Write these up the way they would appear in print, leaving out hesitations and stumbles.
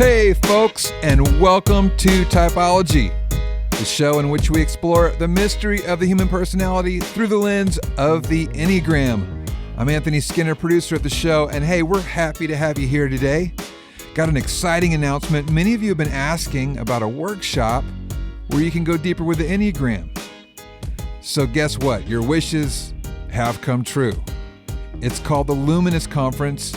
Hey folks, and welcome to Typology, the show in which we explore the mystery of the human personality through the lens of the Enneagram. I'm Anthony Skinner, producer of the show, and hey, we're happy to have you here today. Got an exciting announcement. Many of you have been asking about a workshop where you can go deeper with the Enneagram. So guess what? Your wishes have come true. It's called the Luminous Conference,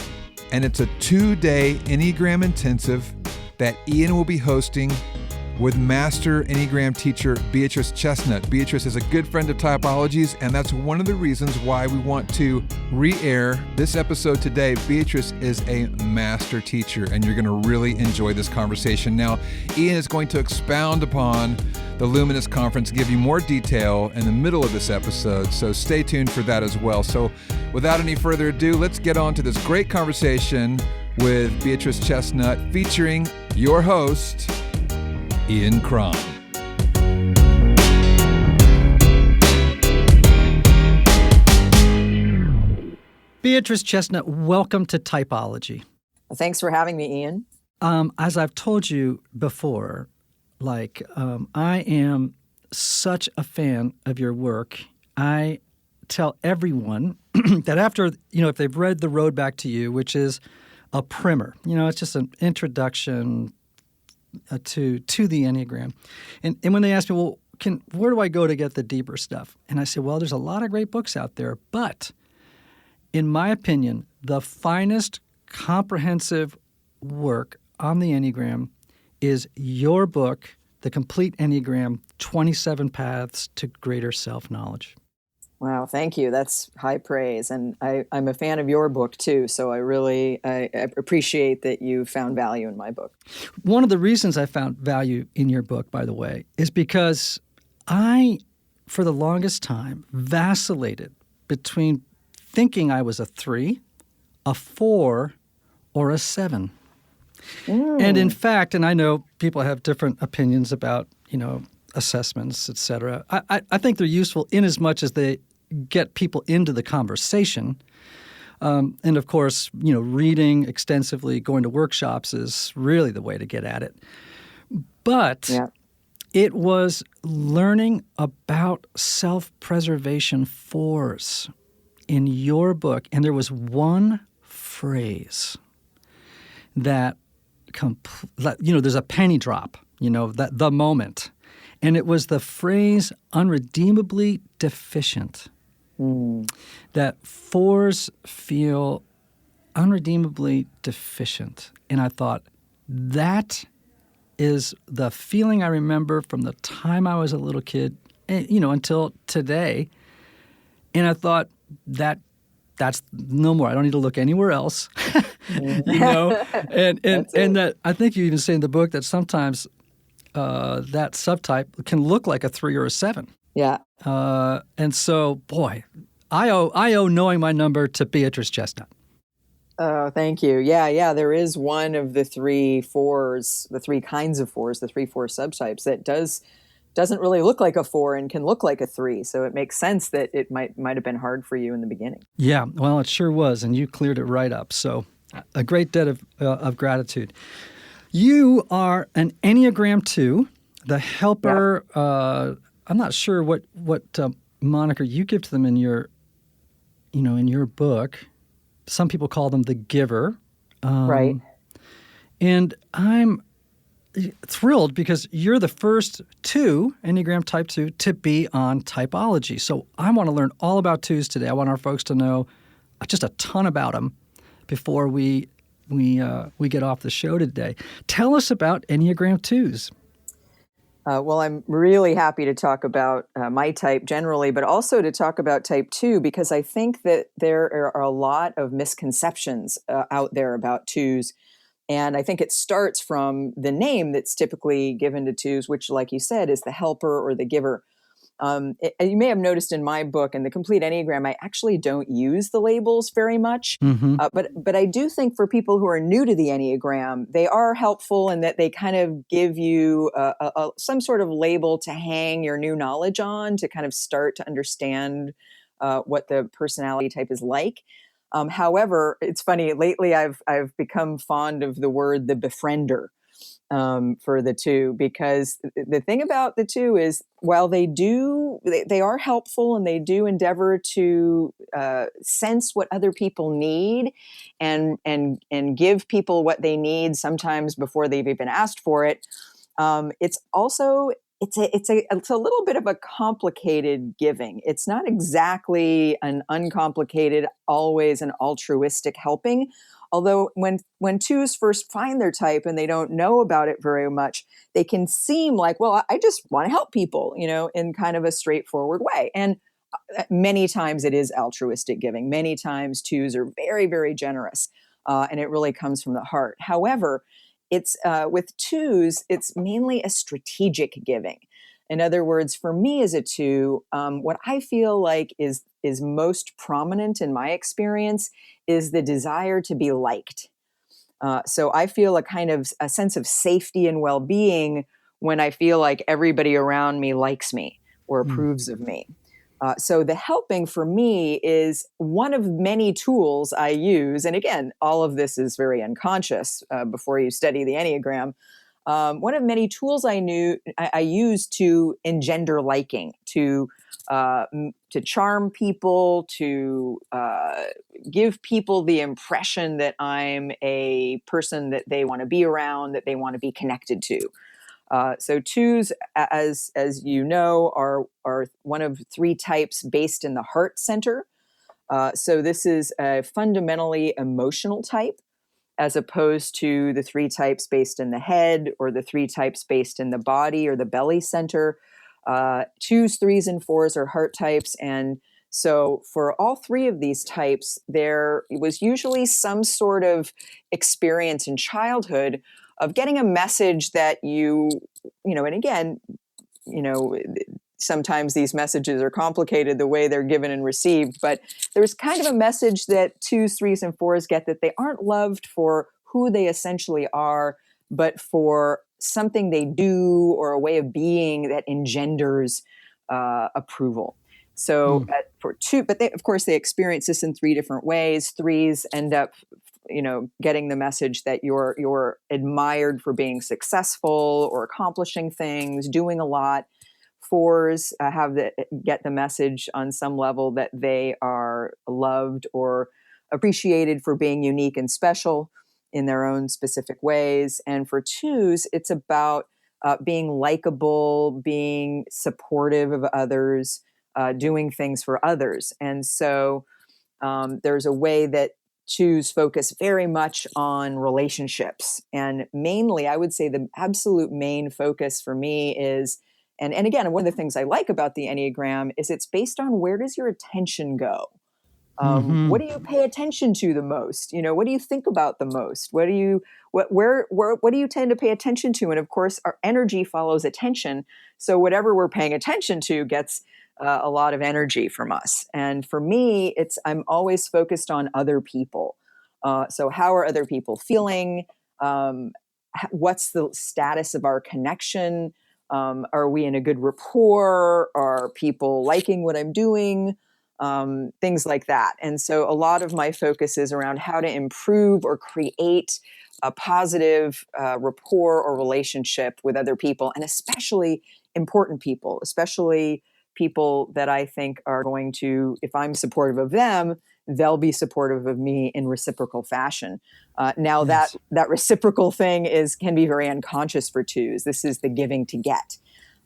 and it's a 2-day Enneagram intensive that Ian will be hosting with Master Enneagram teacher Beatrice Chestnut. Beatrice is a good friend of Typology's, and that's one of the reasons why we want to re-air this episode today. Beatrice is a master teacher, and you're going to really enjoy this conversation. Now, Ian is going to expound upon the Luminous Conference, give you more detail in the middle of this episode, so stay tuned for that as well. So without any further ado, let's get on to this great conversation with Beatrice Chestnut, featuring your host, Ian Cron. Beatrice Chestnut, welcome to Typology. Thanks for having me, Ian. As I've told you before, I am such a fan of your work. I tell everyone that after, if they've read The Road Back to You, which is a primer, it's just an introduction to the Enneagram. And when they ask me, well, where do I go to get the deeper stuff? And I say, well, there's a lot of great books out there, but in my opinion, the finest comprehensive work on the Enneagram is your book, The Complete Enneagram, 27 Paths to Greater Self-Knowledge. Wow, thank you. That's high praise. And I'm a fan of your book, too, so I appreciate that you found value in my book. One of the reasons I found value in your book, by the way, is because I, for the longest time, vacillated between thinking I was a 3, a 4, or a 7. And in fact, and I know people have different opinions about, assessments, et cetera. I think they're useful in as much as they get people into the conversation. And of course, reading extensively, going to workshops is really the way to get at it. But It was learning about self-preservation fours in your book. And there was one phrase that, there's a penny drop, that the moment. And it was the phrase unredeemably deficient. That fours feel unredeemably deficient. And I thought, that is the feeling I remember from the time I was a little kid, until today. And I thought, that's no more. I don't need to look anywhere else. And that I think you even say in the book that sometimes that subtype can look like a 3 or a 7. Yeah. And so, boy, I owe knowing my number to Beatrice Chestnut. Oh, thank you. Yeah. There is one of the 3 fours, the 3 kinds of fours, the 3-4 subtypes that doesn't really look like a 4 and can look like a 3. So it makes sense that it might have been hard for you in the beginning. Yeah, well, it sure was, and you cleared it right up. So a great debt of gratitude. You are an Enneagram 2, the helper. Yeah. I'm not sure what moniker you give to them in your book. Some people call them the giver. Right. And I'm thrilled because you're the first 2, Enneagram Type 2, to be on Typology. So I want to learn all about 2s today. I want our folks to know just a ton about them before we get off the show today. Tell us about Enneagram 2s. Well, I'm really happy to talk about my type generally, but also to talk about type 2, because I think that there are a lot of misconceptions out there about 2s. And I think it starts from the name that's typically given to 2s, which, like you said, is the helper or the giver. You may have noticed in my book, in the Complete Enneagram, I actually don't use the labels very much. Mm-hmm. But I do think for people who are new to the Enneagram, they are helpful in that they kind of give you some sort of label to hang your new knowledge on, to kind of start to understand what the personality type is like. However, it's funny, lately I've become fond of the word the befriender. for the two, because the thing about the two is, while they are helpful and they do endeavor to sense what other people need and give people what they need sometimes before they've even asked for it. It's also it's a little bit of a complicated giving. It's not exactly an uncomplicated, always an altruistic helping. Although when twos first find their type and they don't know about it very much, they can seem like, well, I just want to help people, in kind of a straightforward way. And many times it is altruistic giving. Many times twos are very, very generous, and it really comes from the heart. However, it's with twos, it's mainly a strategic giving. In other words, for me as a two, what I feel like is most prominent in my experience is the desire to be liked. So I feel a kind of a sense of safety and well-being when I feel like everybody around me likes me or approves of me. So the helping for me is one of many tools I use. And again, all of this is very unconscious before you study the Enneagram. One of many tools I use to engender liking, to charm people, to give people the impression that I'm a person that they want to be around, that they want to be connected to. So twos, as you know, are one of three types based in the heart center. So this is a fundamentally emotional type, as opposed to the three types based in the head or the three types based in the body or the belly center. Twos, threes, and fours are heart types. And so for all three of these types, there was usually some sort of experience in childhood of getting a message that and again, sometimes these messages are complicated the way they're given and received, but there's kind of a message that twos, threes, and fours get, that they aren't loved for who they essentially are, but for something they do or a way of being that engenders approval. So for two, but of course they experience this in three different ways. Threes end up getting the message that you're admired for being successful or accomplishing things, doing a lot. Fours get the message on some level that they are loved or appreciated for being unique and special in their own specific ways. And for twos, it's about being likable, being supportive of others, doing things for others. And so there's a way that twos focus very much on relationships. And mainly, I would say the absolute main focus for me is, and again, one of the things I like about the Enneagram is it's based on, where does your attention go? What do you pay attention to the most? What do you think about the most? What do you tend to pay attention to? And of course, our energy follows attention. So whatever we're paying attention to gets a lot of energy from us. And for me, I'm always focused on other people. So how are other people feeling? What's the status of our connection? Are we in a good rapport? Are people liking what I'm doing? Things like that. And so a lot of my focus is around how to improve or create a positive rapport or relationship with other people, and especially important people, especially people that I think are going to, if I'm supportive of them, they'll be supportive of me in reciprocal fashion. Now yes. that reciprocal thing can be very unconscious for twos. This is the giving to get.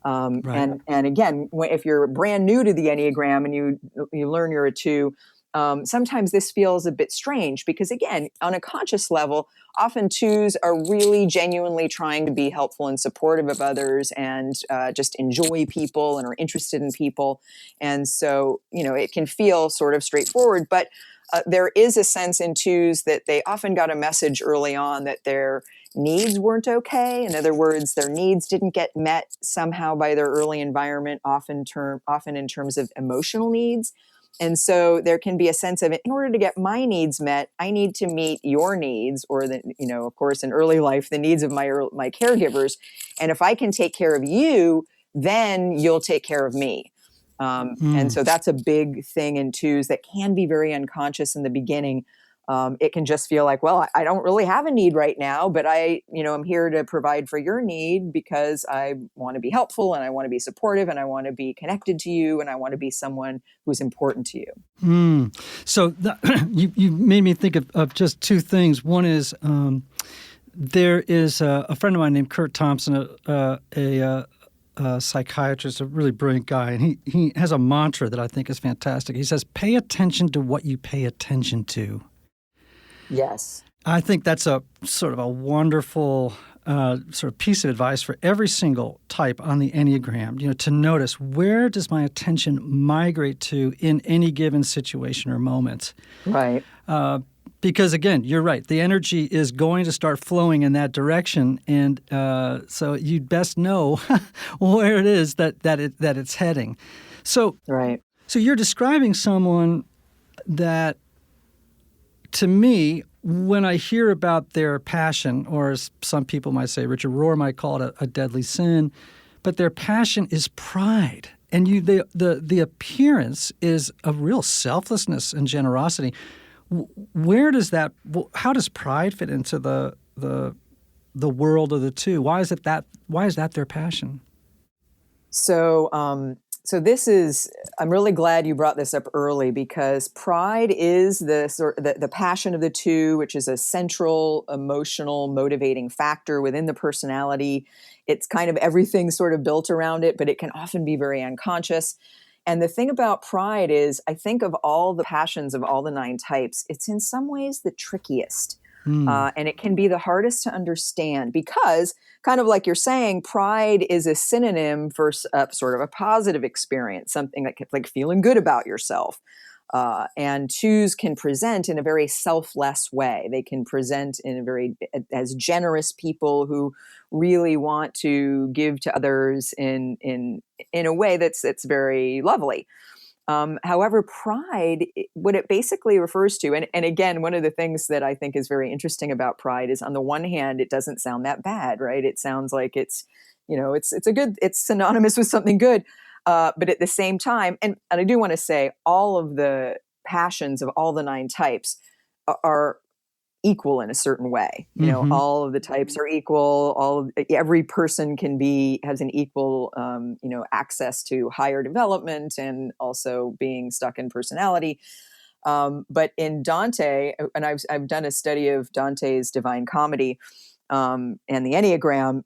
Right. And again, if you're brand new to the Enneagram and you learn you're a two, sometimes this feels a bit strange, because again, on a conscious level, often twos are really genuinely trying to be helpful and supportive of others, and just enjoy people and are interested in people. And so, it can feel sort of straightforward, but there is a sense in twos that they often got a message early on that their needs weren't okay. In other words, their needs didn't get met somehow by their early environment, often in terms of emotional needs. And so there can be a sense of, in order to get my needs met, I need to meet your needs, or of course, in early life, the needs of my caregivers. And if I can take care of you, then you'll take care of me. And so that's a big thing in twos that can be very unconscious in the beginning. It can just feel like, well, I don't really have a need right now, but I'm here to provide for your need because I want to be helpful and I want to be supportive and I want to be connected to you and I want to be someone who's important to you. So you made me think of just two things. One is there is a friend of mine named Kurt Thompson, a psychiatrist, a really brilliant guy, and he has a mantra that I think is fantastic. He says, pay attention to what you pay attention to. Yes. I think that's a sort of a wonderful sort of piece of advice for every single type on the Enneagram, to notice where does my attention migrate to in any given situation or moment. Right. Because, again, you're right. The energy is going to start flowing in that direction, and so you'd best know where it is that it's heading. So, right. So you're describing someone that, to me, when I hear about their passion, or as some people might say, Richard Rohr might call it a deadly sin, but their passion is pride, and the appearance is of real selflessness and generosity. Where does that? How does pride fit into the world of the two? Why is that their passion? So this is. I'm really glad you brought this up early because pride is the passion of the two, which is a central emotional motivating factor within the personality. It's kind of everything sort of built around it, but it can often be very unconscious. And the thing about pride is, I think of all the passions of all the 9 types, it's in some ways the trickiest. And it can be the hardest to understand because, kind of like you're saying, pride is a synonym for sort of a positive experience, something like feeling good about yourself. And twos can present in a very selfless way. They can present as generous people who really want to give to others in a way that's very lovely. However, pride, what it basically refers to, and again, one of the things that I think is very interesting about pride is, on the one hand, it doesn't sound that bad, right? It sounds like it's synonymous with something good. But at the same time, and I do want to say, all of the passions of all the 9 types are equal in a certain way. All of the types are equal. Every person has an equal, access to higher development and also being stuck in personality. But in Dante, and I've done a study of Dante's Divine Comedy and the Enneagram.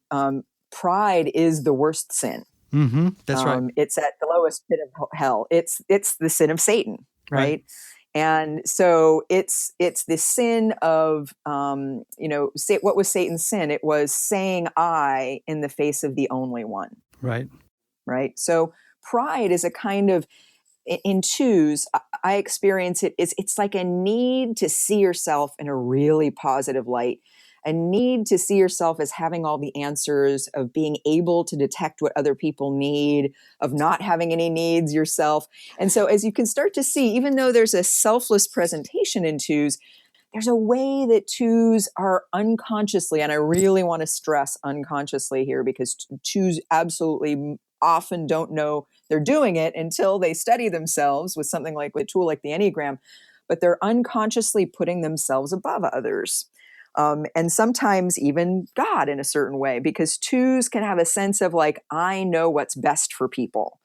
Pride is the worst sin. Mm-hmm. That's right. It's at the lowest pit of hell. It's the sin of Satan, right? And so it's the sin of, what was Satan's sin? It was saying I in the face of the only one. Right. Right. So pride is a kind of, in twos, I experience it's like a need to see yourself in a really positive light, a need to see yourself as having all the answers, of being able to detect what other people need, of not having any needs yourself. And so as you can start to see, even though there's a selfless presentation in twos, there's a way that twos are unconsciously, and I really want to stress unconsciously here, because twos absolutely often don't know they're doing it until they study themselves with something like a tool like the Enneagram, but they're unconsciously putting themselves above others. And sometimes even God in a certain way, because twos can have a sense of like, I know what's best for people.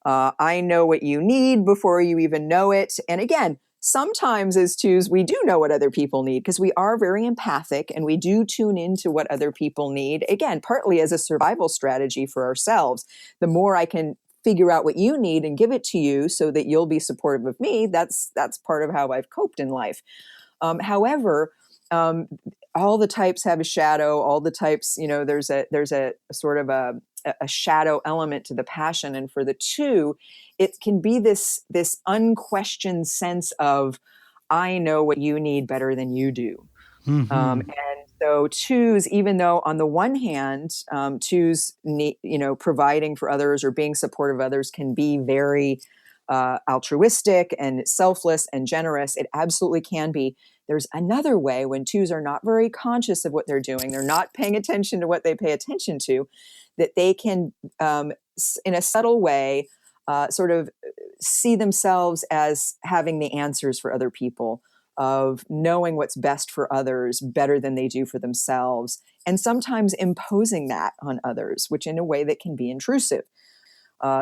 I know what you need before you even know it. And again, sometimes as twos, we do know what other people need because we are very empathic and we do tune into what other people need. Again, partly as a survival strategy for ourselves. The more I can figure out what you need and give it to you so that you'll be supportive of me, that's part of how I've coped in life. However, all the types have a shadow. All the types, there's a sort of a shadow element to the passion. And for the two, it can be this unquestioned sense of, I know what you need better than you do. Mm-hmm. And so twos, even though on the one hand, twos need, providing for others or being supportive of others can be very altruistic and selfless and generous. It absolutely can be. There's another way when twos are not very conscious of what they're doing. They're not paying attention to what they pay attention to, that they can, in a subtle way, sort of see themselves as having the answers for other people. of knowing what's best for others better than they do for themselves, and sometimes imposing that on others, which in a way that can be intrusive.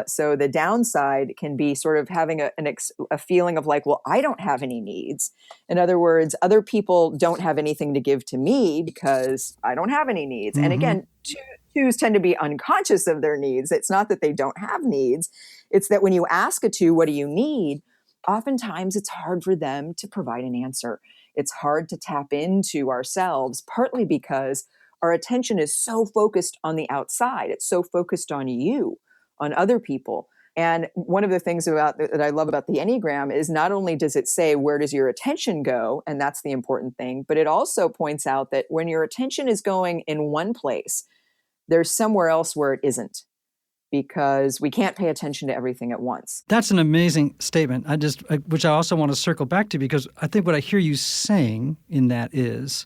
So the downside can be sort of having a feeling of like, well, I don't have any needs. In other words, other people don't have anything to give to me because I don't have any needs. And again, twos tend to be unconscious of their needs. It's not that they don't have needs. It's that when you ask a two, what do you need? Oftentimes it's hard for them to provide an answer. It's hard to tap into ourselves, partly because our attention is so focused on the outside. It's so focused on you, on other people. And one of the things that I love about the Enneagram is not only does it say, where does your attention go? And that's the important thing, but it also points out that when your attention is going in one place, there's somewhere else where it isn't, because we can't pay attention to everything at once. That's an amazing statement. Which I also want to circle back to, because I think what I hear you saying in that is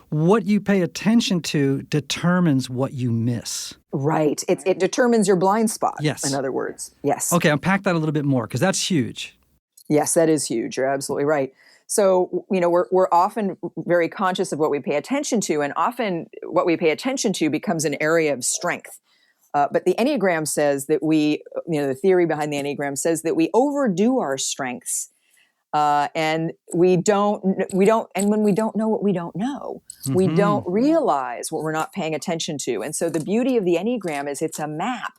what you pay attention to determines what you miss. Right. It determines your blind spot. Yes. In other words. Yes. Okay, unpack that a little bit more, because that's huge. Yes, that is huge. You're absolutely right. So, we're often very conscious of what we pay attention to, and often what we pay attention to becomes an area of strength. But the Enneagram says that the theory behind the Enneagram says that we overdo our strengths, and we don't, and when we don't know what we don't know, we don't realize what we're not paying attention to. And so the beauty of the Enneagram is it's a map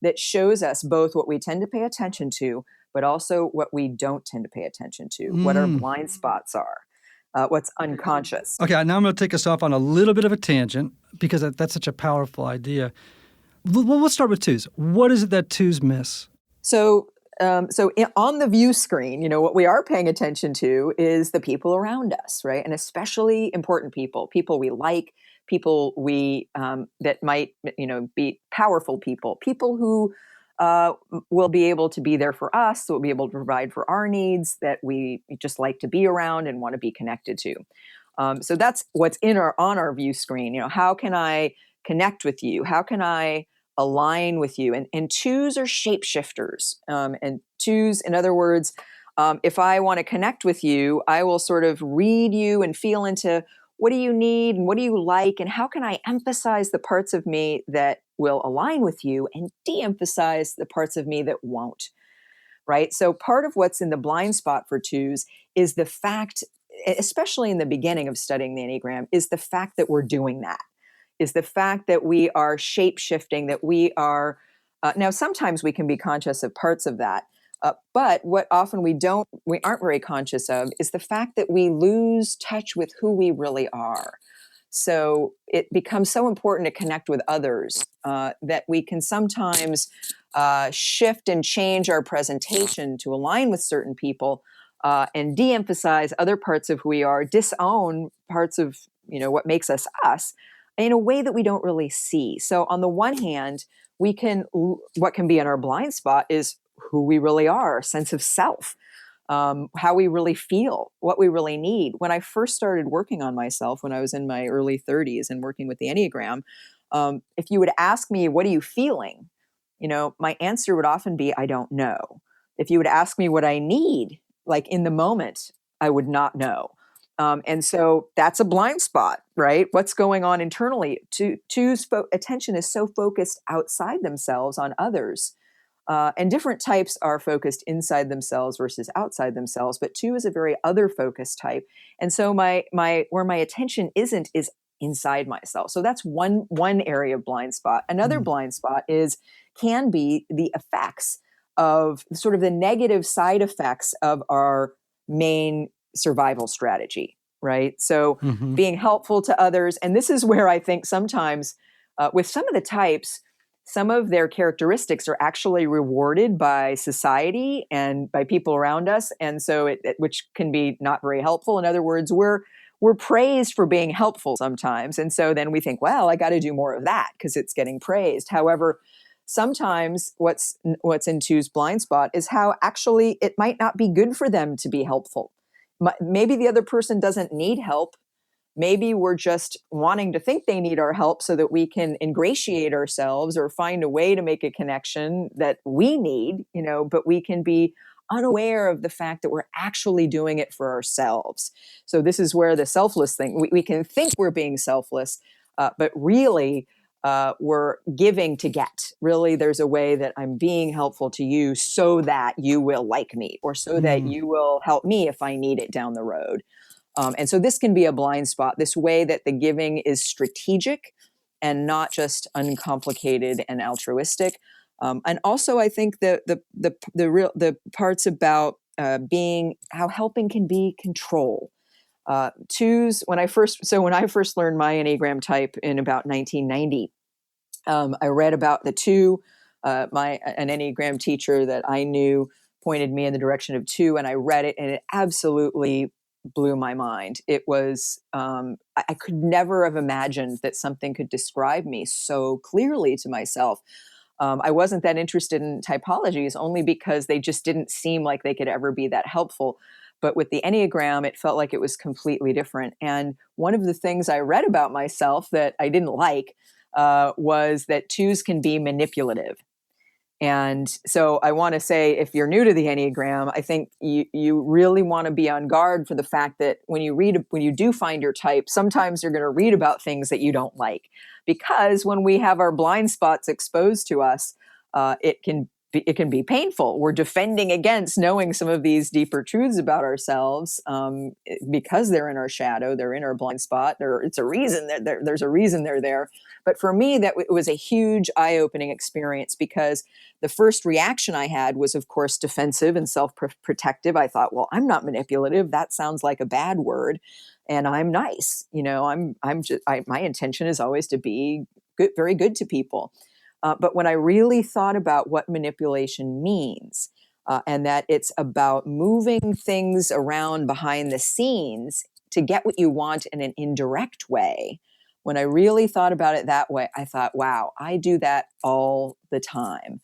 that shows us both what we tend to pay attention to, but also what we don't tend to pay attention to, what our blind spots are, what's unconscious. Okay, now I'm going to take us off on a little bit of a tangent, because that's such a powerful idea. Well, let's start with twos. What is it that twos miss? So on the view screen, what we are paying attention to is the people around us, right? And especially important people we like, people we that might, be powerful people who will be able to be there for us, will be able to provide for our needs, that we just like to be around and want to be connected to. So that's what's on our view screen. How can I connect with you? How can I align with you? And twos are shapeshifters. And twos, in other words, if I want to connect with you, I will sort of read you and feel into what do you need and what do you like, and how can I emphasize the parts of me that will align with you and de-emphasize the parts of me that won't, right? So part of what's in the blind spot for twos is the fact, especially in the beginning of studying the Enneagram, is the fact that we're doing that. Is the fact that we are shape-shifting, that we are, now sometimes we can be conscious of parts of that, but what often we aren't very conscious of is the fact that we lose touch with who we really are. So it becomes so important to connect with others that we can sometimes shift and change our presentation to align with certain people and de-emphasize other parts of who we are, disown parts of, what makes us us, in a way that we don't really see. So on the one hand, what can be in our blind spot is who we really are, a sense of self, how we really feel, what we really need. When I first started working on myself, when I was in my early 30s and working with the Enneagram, if you would ask me, what are you feeling? My answer would often be, I don't know. If you would ask me what I need, like in the moment, I would not know. And so that's a blind spot, right? What's going on internally? Two's attention is so focused outside themselves on others. And different types are focused inside themselves versus outside themselves, but two is a very other-focused type. And so where my attention isn't is inside myself. So that's one area of blind spot. Another blind spot can be the effects of sort of the negative side effects of our main survival strategy, right? So being helpful to others. And this is where I think sometimes with some of the types, some of their characteristics are actually rewarded by society and by people around us. And so which can be not very helpful. In other words, we're praised for being helpful sometimes. And so then we think, well, I got to do more of that because it's getting praised. However, sometimes what's in two's blind spot is how actually it might not be good for them to be helpful. Maybe the other person doesn't need help. Maybe we're just wanting to think they need our help so that we can ingratiate ourselves or find a way to make a connection that we need, but we can be unaware of the fact that we're actually doing it for ourselves. So this is where the selfless thing, we can think we're being selfless, but really we're giving to get. Really, there's a way that I'm being helpful to you so that you will like me, or so that you will help me if I need it down the road. And so this can be a blind spot, this way that the giving is strategic and not just uncomplicated and altruistic. And also, I think the parts about being, how helping can be control. Twos, when I first learned my Enneagram type in about 1990, I read about the two. An Enneagram teacher that I knew pointed me in the direction of two, and I read it, and it absolutely blew my mind. It was, I could never have imagined that something could describe me so clearly to myself. I wasn't that interested in typologies only because they just didn't seem like they could ever be that helpful. But with the Enneagram, it felt like it was completely different. And one of the things I read about myself that I didn't like was that twos can be manipulative. And so I want to say, if you're new to the Enneagram, I think you really want to be on guard for the fact that when you do find your type, sometimes you're going to read about things that you don't like. Because when we have our blind spots exposed to us, it can be painful. We're defending against knowing some of these deeper truths about ourselves because they're in our shadow, they're in our blind spot. There's a reason they're there. But for me, it was a huge eye-opening experience, because the first reaction I had was, of course, defensive and self-protective. I thought, well, I'm not manipulative. That sounds like a bad word, and I'm nice. My intention is always to be good, very good to people. But when I really thought about what manipulation means, and that it's about moving things around behind the scenes to get what you want in an indirect way, when I really thought about it that way, I thought, wow, I do that all the time.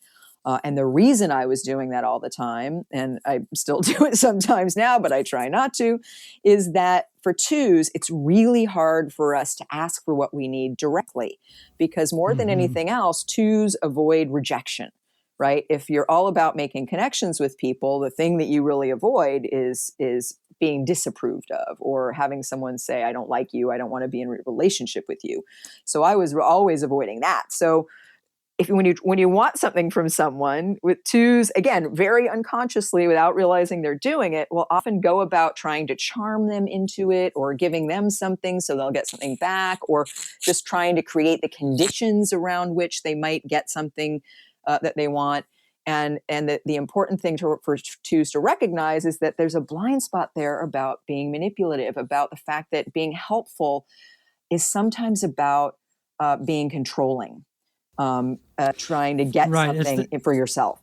And the reason I was doing that all the time, and I still do it sometimes now, but I try not to, is that for twos, it's really hard for us to ask for what we need directly, because more than anything else, twos avoid rejection, right? If you're all about making connections with people, the thing that you really avoid is being disapproved of, or having someone say, I don't like you, I don't want to be in a relationship with you. So I was always avoiding that. So when you want something from someone, with twos, again, very unconsciously, without realizing they're doing it, will often go about trying to charm them into it, or giving them something so they'll get something back, or just trying to create the conditions around which they might get something that they want. And the important thing for twos to recognize is that there's a blind spot there about being manipulative, about the fact that being helpful is sometimes about being controlling. Trying to get something for yourself.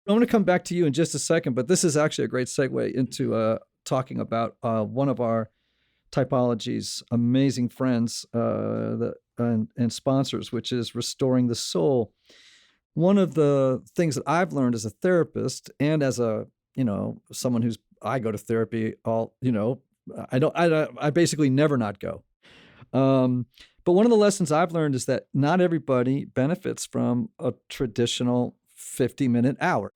I want to come back to you in just a second, but this is actually a great segue into talking about one of our typology's amazing friends and sponsors, which is Restoring the Soul. One of the things that I've learned as a therapist and as someone I go to therapy I basically never not go. But one of the lessons I've learned is that not everybody benefits from a traditional 50-minute hour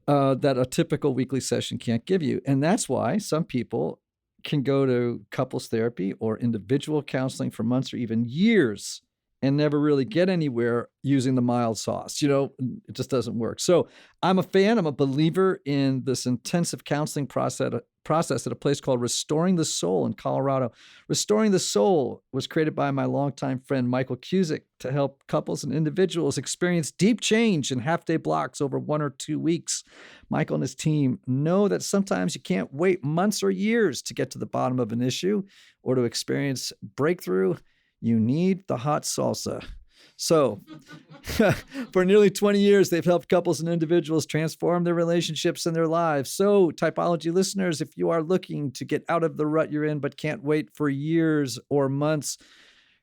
that a typical weekly session can't give you. And that's why some people can go to couples therapy or individual counseling for months or even years and never really get anywhere using the mild sauce. It just doesn't work. So I'm a fan. I'm a believer in this intensive counseling process at a place called Restoring the Soul in Colorado. Restoring the Soul was created by my longtime friend, Michael Cusick, to help couples and individuals experience deep change in half-day blocks over 1 or 2 weeks. Michael and his team know that sometimes you can't wait months or years to get to the bottom of an issue or to experience breakthrough. You need the hot salsa. So for nearly 20 years, they've helped couples and individuals transform their relationships and their lives. So typology listeners, if you are looking to get out of the rut you're in but can't wait for years or months,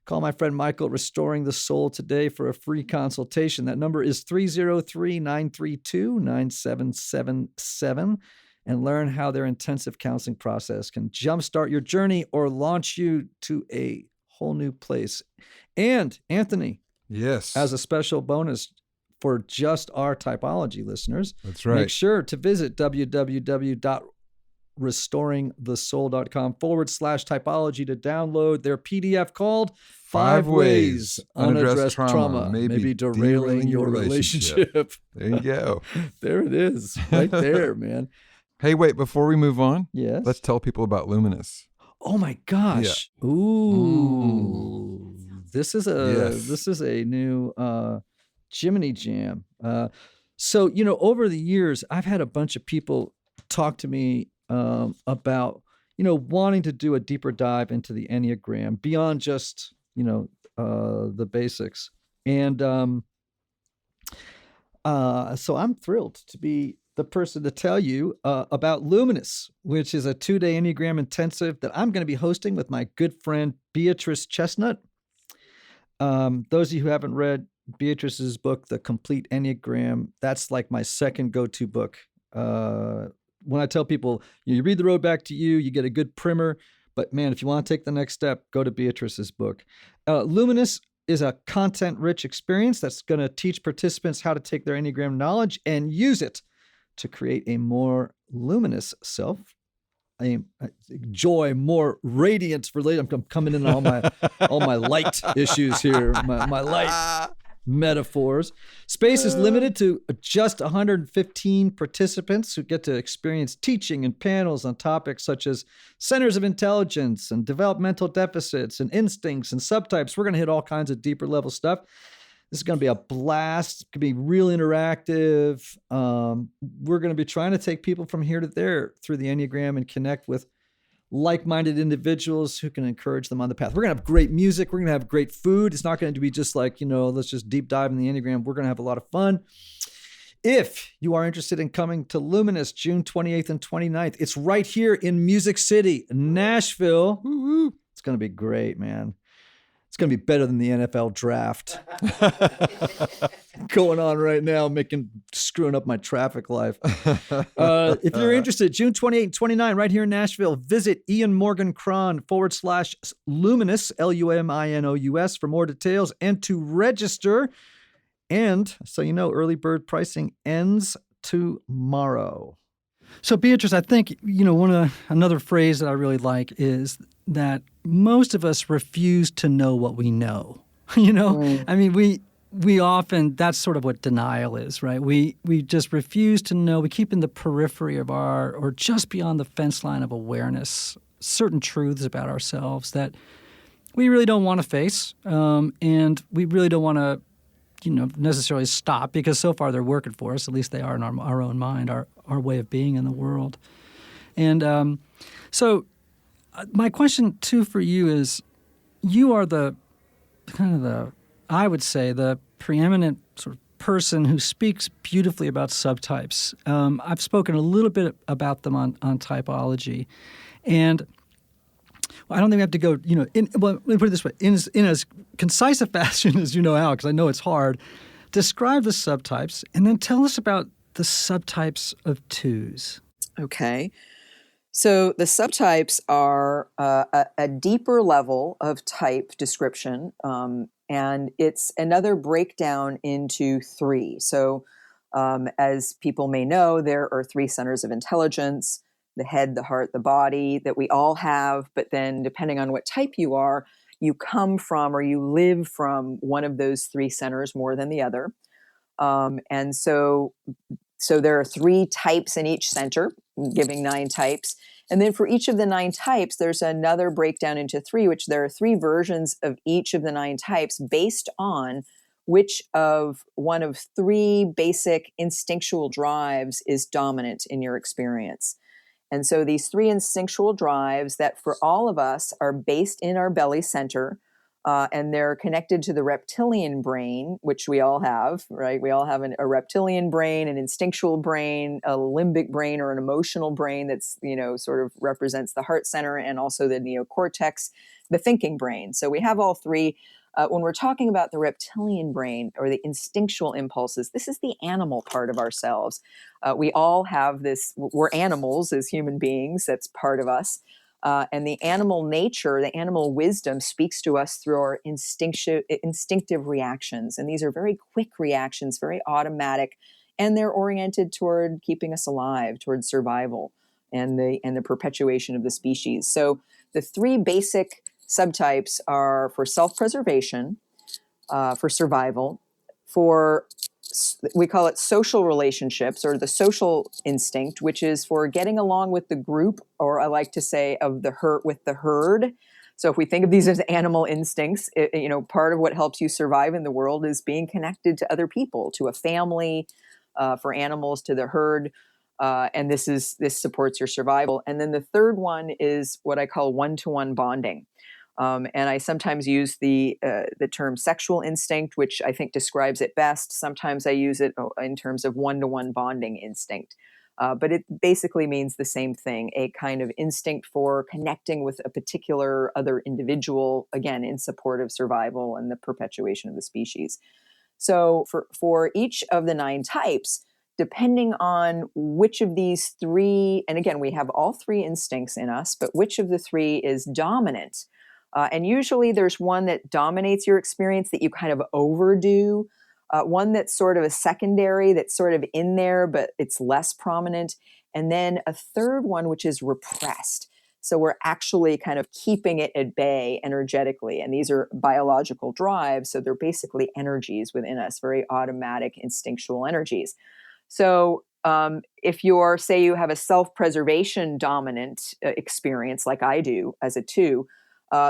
call my friend Michael at Restoring the Soul today for a free consultation. That number is 303-932-9777, and learn how their intensive counseling process can jumpstart your journey or launch you to a whole new place. And Anthony, yes, as a special bonus for just our typology listeners. That's right. Make sure to visit www.restoringthesoul.com/typology to download their PDF called 5 Ways Unaddressed Trauma may be derailing your relationship. There you go. There it is, right there, man. Hey, wait, before we move on, Yes. let's tell people about Luminous. Oh my gosh. Yeah. Ooh. This is Yes. a new Jiminy Jam. So, over the years, I've had a bunch of people talk to me about, wanting to do a deeper dive into the Enneagram beyond just, the basics. And so I'm thrilled to be the person to tell you about Luminous, which is a 2-day Enneagram intensive that I'm going to be hosting with my good friend Beatrice Chestnut. Those of you who haven't read Beatrice's book, The Complete Enneagram, that's like my second go-to book. When I tell people, you read The Road Back to You, you get a good primer, but man, if you want to take the next step, go to Beatrice's book. Luminous is a content-rich experience that's going to teach participants how to take their Enneagram knowledge and use it to create a more luminous self, a joy, more radiant related. I'm coming in on all my light issues here, my light metaphors. Space is limited to just 115 participants who get to experience teaching and panels on topics such as centers of intelligence and developmental deficits and instincts and subtypes. We're going to hit all kinds of deeper level stuff. This is going to be a blast. It's going to be real interactive. We're going to be trying to take people from here to there through the Enneagram and connect with like-minded individuals who can encourage them on the path. We're going to have great music. We're going to have great food. It's not going to be just like, let's just deep dive in the Enneagram. We're going to have a lot of fun. If you are interested in coming to Luminous June 28th and 29th, it's right here in Music City, Nashville. Woo-hoo. It's going to be great, man. It's going to be better than the NFL draft going on right now, screwing up my traffic life. If you're interested, June 28 and 29, right here in Nashville, visit Ian Morgan Cron /Luminous, LUMINOUS for more details and to register. And so early bird pricing ends tomorrow. So Beatrice, I think, another phrase that I really like is that most of us refuse to know what we know. I mean, we often, that's sort of what denial is, right? We just refuse to know. We keep in the periphery of or just beyond the fence line of awareness, certain truths about ourselves that we really don't want to face. And we really don't want to, necessarily stop because so far they're working for us. At least they are in our own mind, our way of being in the world. And so my question too for you is, you are I would say, the preeminent sort of person who speaks beautifully about subtypes. I've spoken a little bit about them on typology, and I don't think we have to go, let me put it this way, in as concise a fashion as how, because I know it's hard. Describe the subtypes, and then tell us about the subtypes of twos. Okay. So the subtypes are a deeper level of type description, and it's another breakdown into 3. So as people may know, there are 3 centers of intelligence: the head, the heart, the body, that we all have. But then depending on what type you are, you come from or you live from one of those 3 centers more than the other. And so there are 3 types in each center, giving 9 types. And then for each of the 9 types, there's another breakdown into 3, which there are 3 versions of each of the 9 types based on which of one of 3 basic instinctual drives is dominant in your experience. And so these 3 instinctual drives that for all of us are based in our belly center, and they're connected to the reptilian brain, which we all have, right? We all have a reptilian brain, an instinctual brain, a limbic brain, or an emotional brain that's, sort of represents the heart center, and also the neocortex, the thinking brain. So we have all 3. When we're talking about the reptilian brain or the instinctual impulses, this is the animal part of ourselves. We all have this, we're animals as human beings, that's part of us. And the animal nature, the animal wisdom speaks to us through our instinctive reactions. And these are very quick reactions, very automatic, and they're oriented toward keeping us alive, toward survival and the perpetuation of the species. So the three basic subtypes are for self-preservation, for survival, we call it social relationships, or the social instinct, which is for getting along with the group, or I like to say of the herd with the herd. So if we think of these as animal instincts, part of what helps you survive in the world is being connected to other people, to a family, for animals, to the herd. And this supports your survival. And then the third one is what I call one-to-one bonding. And I sometimes use the term sexual instinct, which I think describes it best. Sometimes I use it in terms of one-to-one bonding instinct. But it basically means the same thing, a kind of instinct for connecting with a particular other individual, again, in support of survival and the perpetuation of the species. So for each of the 9 types, depending on which of these three, and again, we have all 3 instincts in us, but which of the 3 is dominant. And usually there's one that dominates your experience that you kind of overdo, one that's sort of a secondary, that's sort of in there, but it's less prominent, and then a third one, which is repressed. So we're actually kind of keeping it at bay energetically. And these are biological drives, so they're basically energies within us, very automatic, instinctual energies. So if say you have a self-preservation dominant experience like I do as a 2,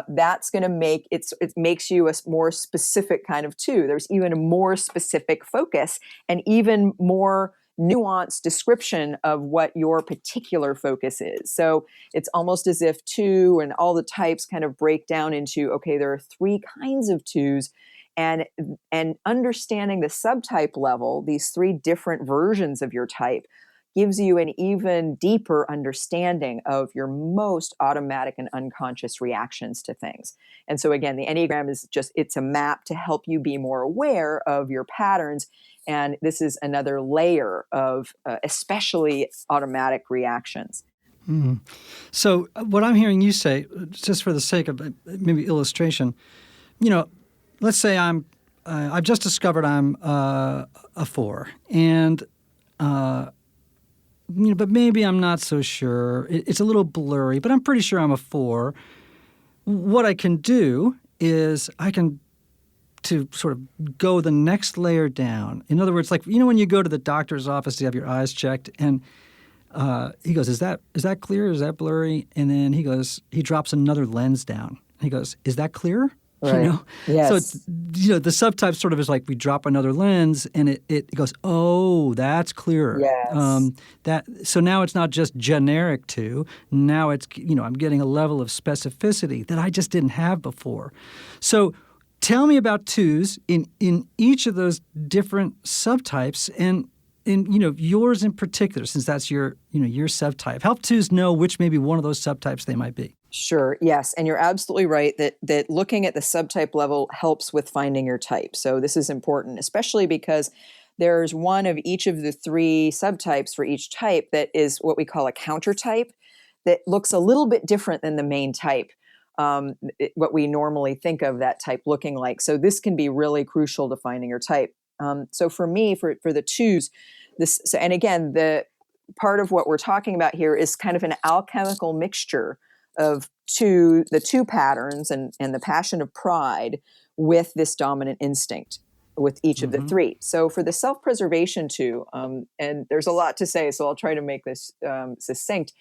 that's going to it makes you a more specific kind of 2. There's even a more specific focus and even more nuanced description of what your particular focus is. So it's almost as if 2 and all the types kind of break down into, okay, there are 3 kinds of 2s. And understanding the subtype level, these 3 different versions of your type, gives you an even deeper understanding of your most automatic and unconscious reactions to things. And so again, the Enneagram it's a map to help you be more aware of your patterns. And this is another layer of especially automatic reactions. Mm. So what I'm hearing you say, just for the sake of maybe illustration, let's say I've just discovered I'm a 4, and but maybe I'm not so sure. It's a little blurry, but I'm pretty sure I'm a 4. What I can do is to sort of go the next layer down. In other words, like, when you go to the doctor's office to have your eyes checked, and he goes, is that clear? Is that blurry? And then he drops another lens down. He goes, is that clear? Right. Yes. So it's, the subtype sort of is like we drop another lens and it goes, oh, that's clearer. Yes. So now it's not just generic 2. Now it's, I'm getting a level of specificity that I just didn't have before. So tell me about 2s in each of those different subtypes, and in yours in particular, since that's your subtype. Help 2s know which maybe one of those subtypes they might be. Sure. Yes. And you're absolutely right that looking at the subtype level helps with finding your type. So this is important, especially because there's one of each of the 3 subtypes for each type that is what we call a counter type that looks a little bit different than the main type, what we normally think of that type looking like. So this can be really crucial to finding your type. So for me, for the 2s, and again, the part of what we're talking about here is kind of an alchemical mixture of the 2 patterns and the passion of pride with this dominant instinct with each of the 3. So for the self-preservation 2, and there's a lot to say, so I'll try to make this succinct.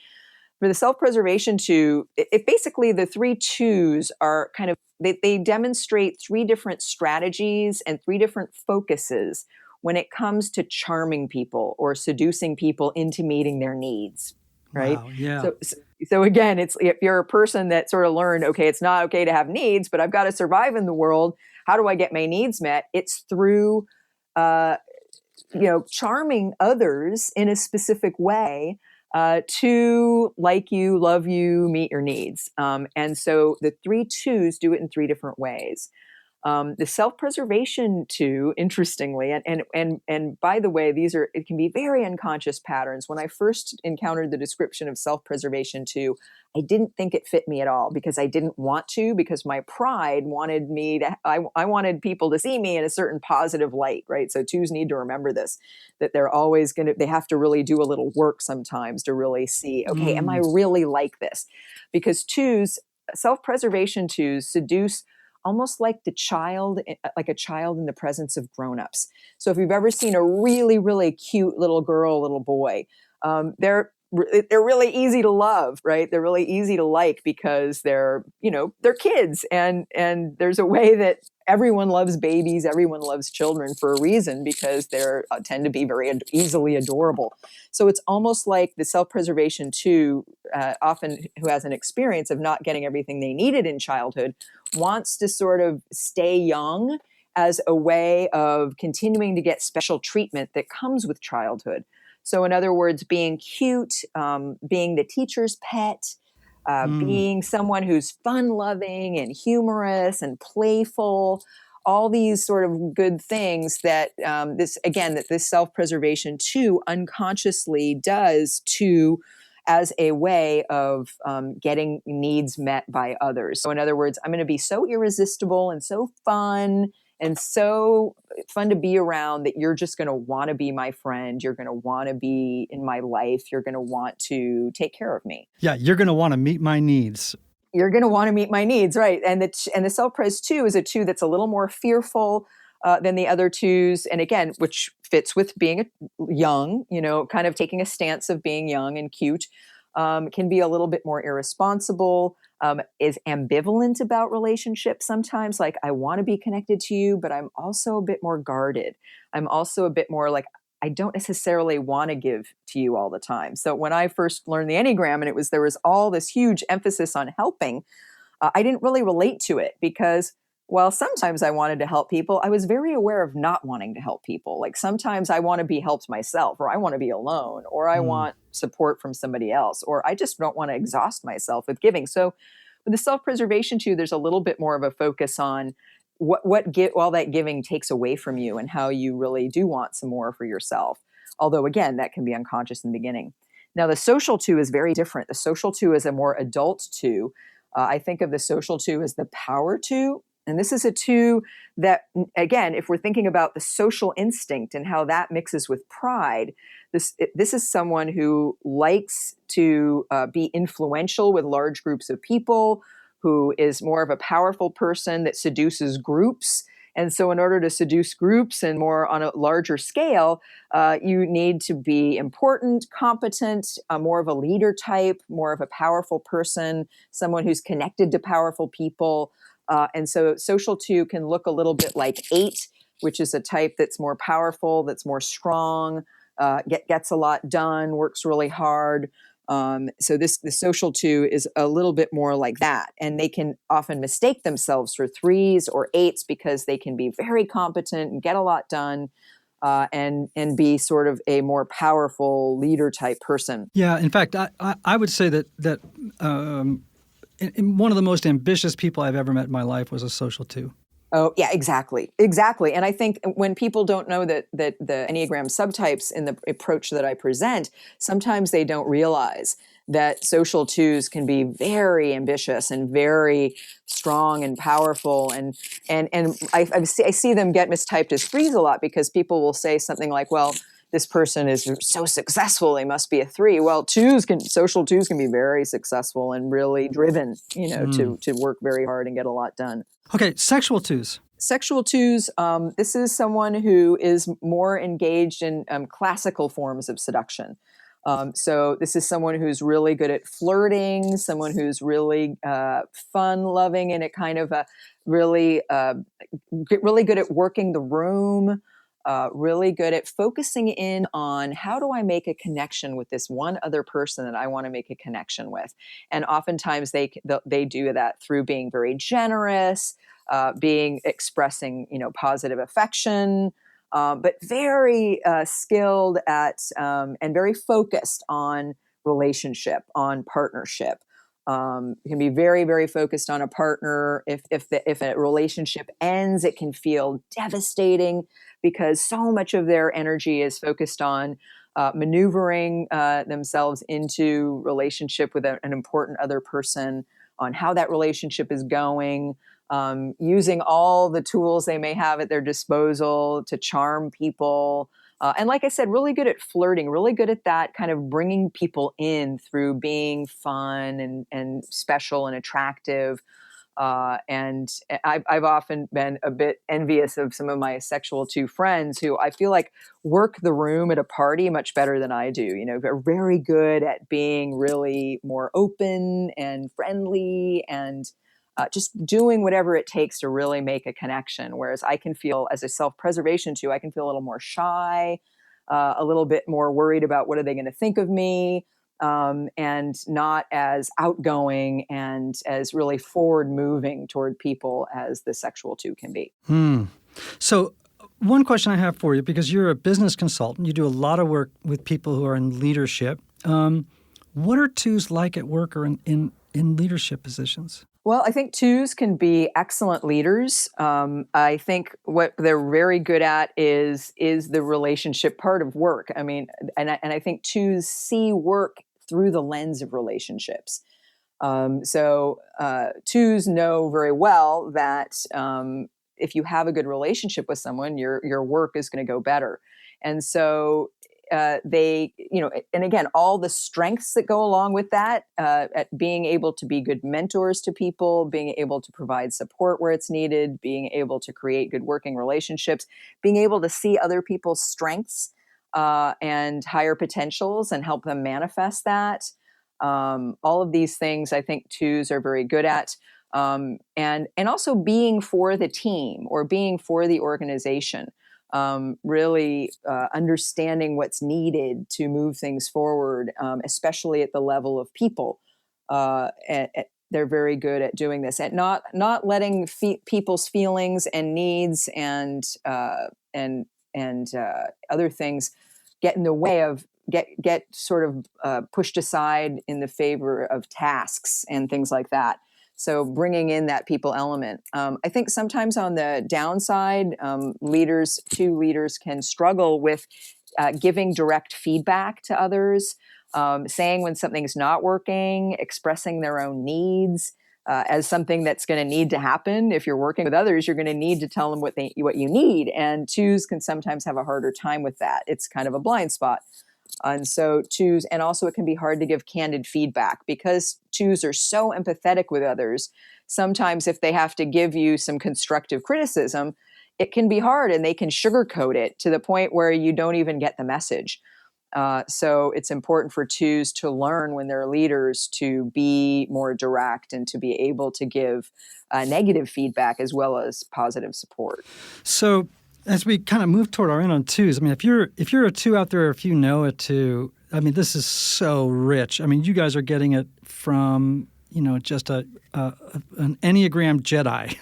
For the self-preservation 2, it basically the 3 2s are kind of, they demonstrate 3 different strategies and 3 different focuses when it comes to charming people or seducing people into meeting their needs. Right? Wow, yeah. So again, it's if you're a person that sort of learned, okay, it's not okay to have needs, but I've got to survive in the world. How do I get my needs met? It's through, charming others in a specific way to like you, love you, meet your needs. And so the 3 2s do it in 3 different ways. The self-preservation two, interestingly, and by the way, it can be very unconscious patterns. When I first encountered the description of self-preservation two, I didn't think it fit me at all because I didn't want to, because my pride wanted me to, I wanted people to see me in a certain positive light, right? So twos need to remember this, that they have to really do a little work sometimes to really see, okay, am I really like this? Because self-preservation twos seduce almost like a child in the presence of grown-ups. So if you've ever seen a really, really cute little girl, little boy, they're really easy to love, right? They're really easy to like because they're kids, and there's a way that everyone loves babies, everyone loves children for a reason, because they tend to be very easily adorable. So it's almost like the self-preservation too, often who has an experience of not getting everything they needed in childhood, wants to sort of stay young as a way of continuing to get special treatment that comes with childhood. So in other words, being cute, being the teacher's pet, being someone who's fun-loving and humorous and playful, all these sort of good things that this self-preservation too unconsciously does to, as a way of getting needs met by others. So in other words, I'm going to be so irresistible and so fun and so fun to be around that you're just going to want to be my friend. You're going to want to be in my life. You're going to want to take care of me. Yeah, you're going to want to meet my needs. You're going to want to meet my needs, right? And the self-pres two is a two that's a little more fearful than the other twos. And again, which fits with being young, kind of taking a stance of being young and cute, can be a little bit more irresponsible, is ambivalent about relationships sometimes. Like, I want to be connected to you, but I'm also a bit more guarded. I'm also a bit more like, I don't necessarily want to give to you all the time. So when I first learned the Enneagram, and there was all this huge emphasis on helping, I didn't really relate to it, because while sometimes I wanted to help people, I was very aware of not wanting to help people. Like, sometimes I want to be helped myself, or I want to be alone, or I want support from somebody else, or I just don't want to exhaust myself with giving. So with the self-preservation too, there's a little bit more of a focus on all that giving takes away from you, and how you really do want some more for yourself. Although again, that can be unconscious in the beginning. Now the social two is very different. The social two is a more adult two. I think of the social two as the power two. And this is a two that, again, if we're thinking about the social instinct and how that mixes with pride, this is someone who likes to be influential with large groups of people, who is more of a powerful person that seduces groups. And so in order to seduce groups and more on a larger scale, you need to be important, competent, more of a leader type, more of a powerful person, someone who's connected to powerful people. And so social two can look a little bit like 8, which is a type that's more powerful, that's more strong, gets a lot done, works really hard. So the social two is a little bit more like that. And they can often mistake themselves for 3s or 8s because they can be very competent and get a lot done, and be sort of a more powerful leader type person. Yeah, in fact, I would say that one of the most ambitious people I've ever met in my life was a social two. Oh, yeah, exactly. And I think when people don't know that the Enneagram subtypes in the approach that I present, sometimes they don't realize that social twos can be very ambitious and very strong and powerful. And I see them get mistyped as 3s a lot, because people will say something like, well, this person is so successful, they must be a 3. Well, social twos can be very successful and really driven, to work very hard and get a lot done. Okay, sexual twos. Sexual twos, this is someone who is more engaged in classical forms of seduction. So this is someone who's really good at flirting, someone who's really fun-loving, and kind of really good at working the room. Really good at focusing in on, how do I make a connection with this one other person that I want to make a connection with? And oftentimes they do that through being very generous, expressing positive affection, but very skilled at and very focused on relationship, on partnership. can be very, very focused on a partner. If a relationship ends, it can feel devastating because so much of their energy is focused on maneuvering themselves into relationship with an important other person, on how that relationship is going, using all the tools they may have at their disposal to charm people. And like I said, really good at flirting, really good at that kind of bringing people in through being fun and special and attractive. And I've often been a bit envious of some of my sexual two friends who I feel like work the room at a party much better than I do. You know, they're very good at being really more open and friendly and just doing whatever it takes to really make a connection. Whereas I can feel, as a self-preservation too, I can feel a little more shy, a little bit more worried about what are they going to think of me, and not as outgoing and as really forward-moving toward people as the sexual two can be. So one question I have for you, because you're a business consultant, you do a lot of work with people who are in leadership. What are twos like at work or in leadership positions? Well, I think twos can be excellent leaders. I think what they're very good at is the relationship part of work. I mean, and I think twos see work through the lens of relationships. So twos know very well that if you have a good relationship with someone, your work is going to go better. And so they, you know, and again, all the strengths that go along with that, at being able to be good mentors to people, being able to provide support where it's needed, being able to create good working relationships, being able to see other people's strengths and higher potentials and help them manifest that. All of these things I think twos are very good at. And also being for the team or being for the organization. Really understanding what's needed to move things forward, especially at the level of people. They're very good at doing this, and not letting people's feelings and needs and other things get in the way of get sort of pushed aside in the favor of tasks and things like that. So bringing in that people element. I think sometimes on the downside, two leaders can struggle with giving direct feedback to others, saying when something's not working, expressing their own needs as something that's going to need to happen. If you're working with others, you're going to need to tell them what you need. And twos can sometimes have a harder time with that. It's kind of a blind spot. And so twos, and also it can be hard to give candid feedback because twos are so empathetic with others. Sometimes if they have to give you some constructive criticism, it can be hard and they can sugarcoat it to the point where you don't even get the message. So it's important for twos to learn when they're leaders to be more direct and to be able to give negative feedback as well as positive support. So as we kind of move toward our end on twos, I mean, if you're a two out there, or if you know a two, I mean, this is so rich. I mean, you guys are getting it from, you know, just an Enneagram Jedi.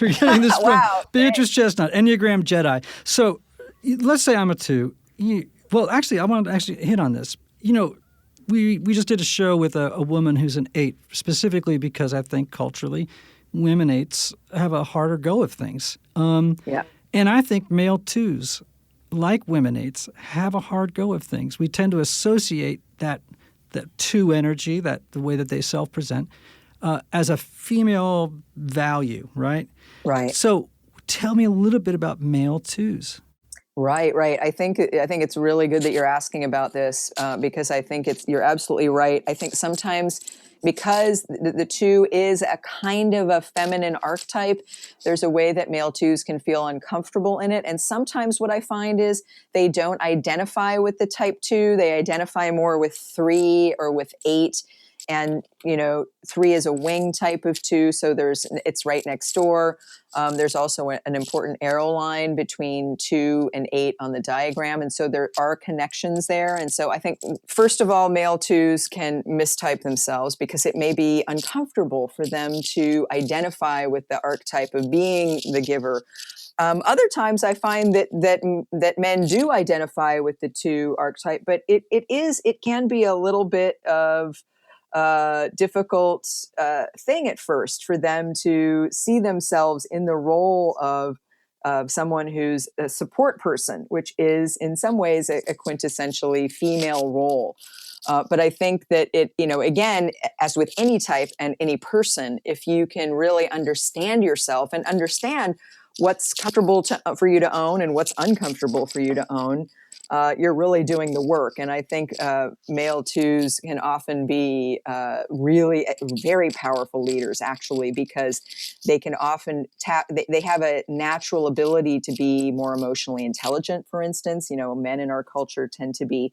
You're getting this from Beatrice Chestnut, Enneagram Jedi. So let's say I'm a two. Well, actually, I wanted to hit on this. You know, we just did a show with a woman who's an 8, specifically because I think culturally women 8s have a harder go of things. Yeah. And I think male 2s, like women 8s, have a hard go of things. We tend to associate that 2 energy, that the way that they self-present, as a female value, right? Right. So tell me a little bit about male 2s. Right. I think it's really good that you're asking about this because I think you're absolutely right. I think sometimes because the 2 is a kind of a feminine archetype, there's a way that male 2s can feel uncomfortable in it. And sometimes what I find is they don't identify with the type 2. They identify more with 3 or with 8. And, you know, 3 is a wing type of 2, so it's right next door. There's also an important arrow line between 2 and 8 on the diagram, and so there are connections there. And so I think, first of all, male 2s can mistype themselves because it may be uncomfortable for them to identify with the archetype of being the giver. Other times I find that men do identify with the 2 archetype, but it can be a little bit of difficult thing at first for them to see themselves in the role of someone who's a support person, which is in some ways a quintessentially female role. But I think that it, again, as with any type and any person, if you can really understand yourself and understand what's comfortable for you to own and what's uncomfortable for you to own, you're really doing the work. And I think male twos can often be really very powerful leaders, actually, because they can often they have a natural ability to be more emotionally intelligent, for instance. Men in our culture tend to be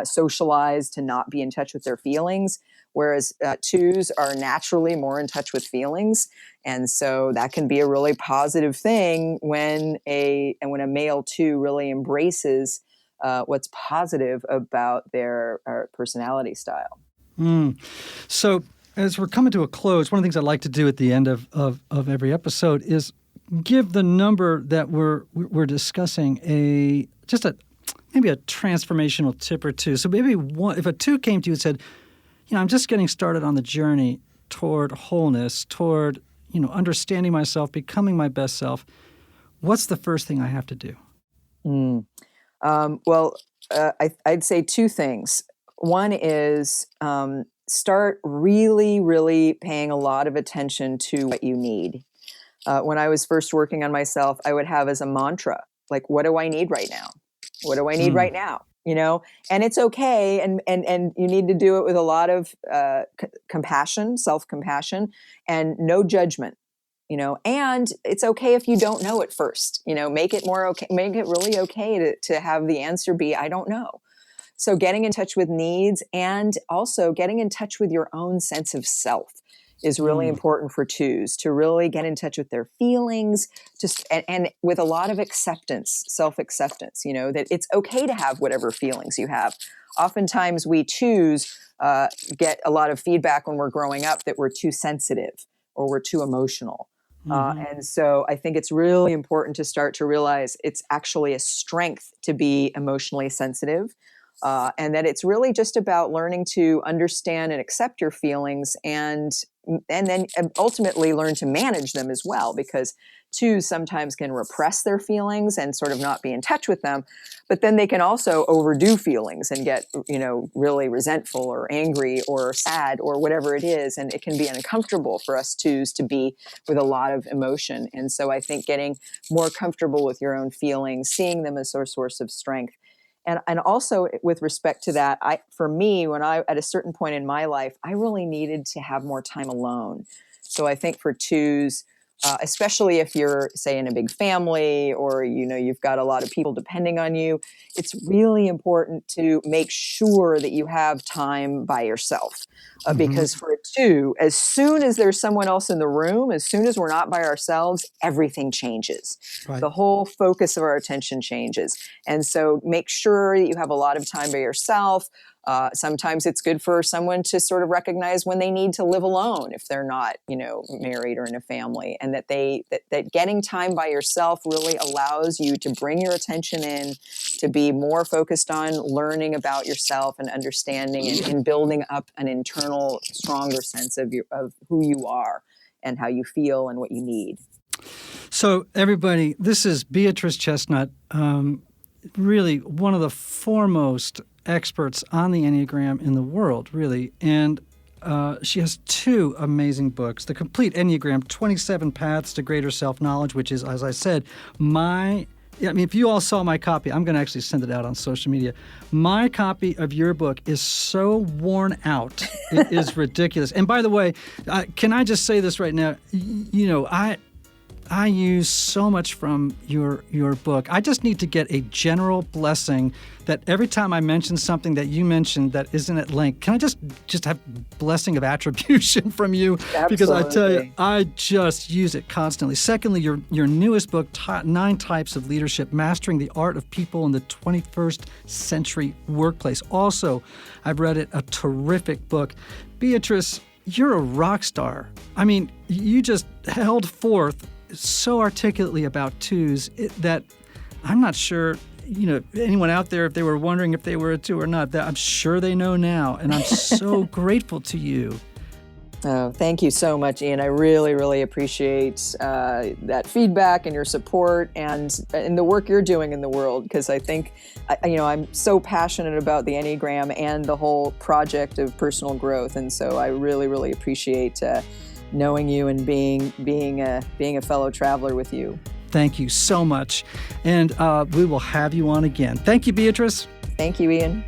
socialized to not be in touch with their feelings, whereas twos are naturally more in touch with feelings. And so that can be a really positive thing when a male two really embraces what's positive about their personality style. So as we're coming to a close, one of the things I like to do at the end of every episode is give the number that we're discussing maybe a transformational tip or two. So maybe if a two came to you and said, I'm just getting started on the journey toward wholeness, toward, understanding myself, becoming my best self, what's the first thing I have to do? I'd say two things. One is start really, really paying a lot of attention to what you need. When I was first working on myself, I would have as a mantra, like, what do I need right now? What do I need right now? And it's okay. And you need to do it with a lot of compassion, self-compassion, and no judgment, and it's okay if you don't know at first, make it really okay to have the answer be, I don't know. So getting in touch with needs and also getting in touch with your own sense of self is really important for twos, to really get in touch with their feelings, and with a lot of acceptance, self-acceptance, that it's okay to have whatever feelings you have. Oftentimes we twos get a lot of feedback when we're growing up that we're too sensitive or we're too emotional. And so I think it's really important to start to realize it's actually a strength to be emotionally sensitive. And that it's really just about learning to understand and accept your feelings and then ultimately learn to manage them as well, because twos sometimes can repress their feelings and sort of not be in touch with them, but then they can also overdo feelings and get, really resentful or angry or sad or whatever it is. And it can be uncomfortable for us twos to be with a lot of emotion. And so I think getting more comfortable with your own feelings, seeing them as a source of strength. And also with respect to that, for me, at a certain point in my life, I really needed to have more time alone. So I think for twos, especially if you're, say, in a big family or, you've got a lot of people depending on you, it's really important to make sure that you have time by yourself. Because for a two, as soon as there's someone else in the room, as soon as we're not by ourselves, everything changes. Right. The whole focus of our attention changes. And so make sure that you have a lot of time by yourself. Sometimes it's good for someone to sort of recognize when they need to live alone if they're not, married or in a family, and that that getting time by yourself really allows you to bring your attention in, to be more focused on learning about yourself and understanding and building up an internal, stronger sense of who you are and how you feel and what you need. So everybody, this is Beatrice Chestnut, really one of the foremost experts on the Enneagram in the world, really. And she has two amazing books. The Complete Enneagram, 27 Paths to Greater Self-Knowledge, which is, as I said, if you all saw my copy, I'm going to actually send it out on social media. My copy of your book is so worn out. It is ridiculous. And by the way, can I just say this right now? I use so much from your book. I just need to get a general blessing that every time I mention something that you mentioned that isn't at length, can I just have blessing of attribution from you? Absolutely. Because I tell you, I just use it constantly. Secondly, your newest book, 9 Types of Leadership, Mastering the Art of People in the 21st Century Workplace. Also, I've read it, a terrific book. Beatrice, you're a rock star. I mean, you just held forth so articulately about twos that I'm not sure anyone out there, if they were wondering if they were a 2 or not, I'm sure they know now. And I'm so grateful to you. Oh, thank you so much, Ian. I really, really appreciate that feedback and your support and the work you're doing in the world, because I think, I'm so passionate about the Enneagram and the whole project of personal growth. And so I really, really appreciate knowing you and being a fellow traveler with you. Thank you so much. And we will have you on again. Thank you, Beatrice. Thank you, Ian.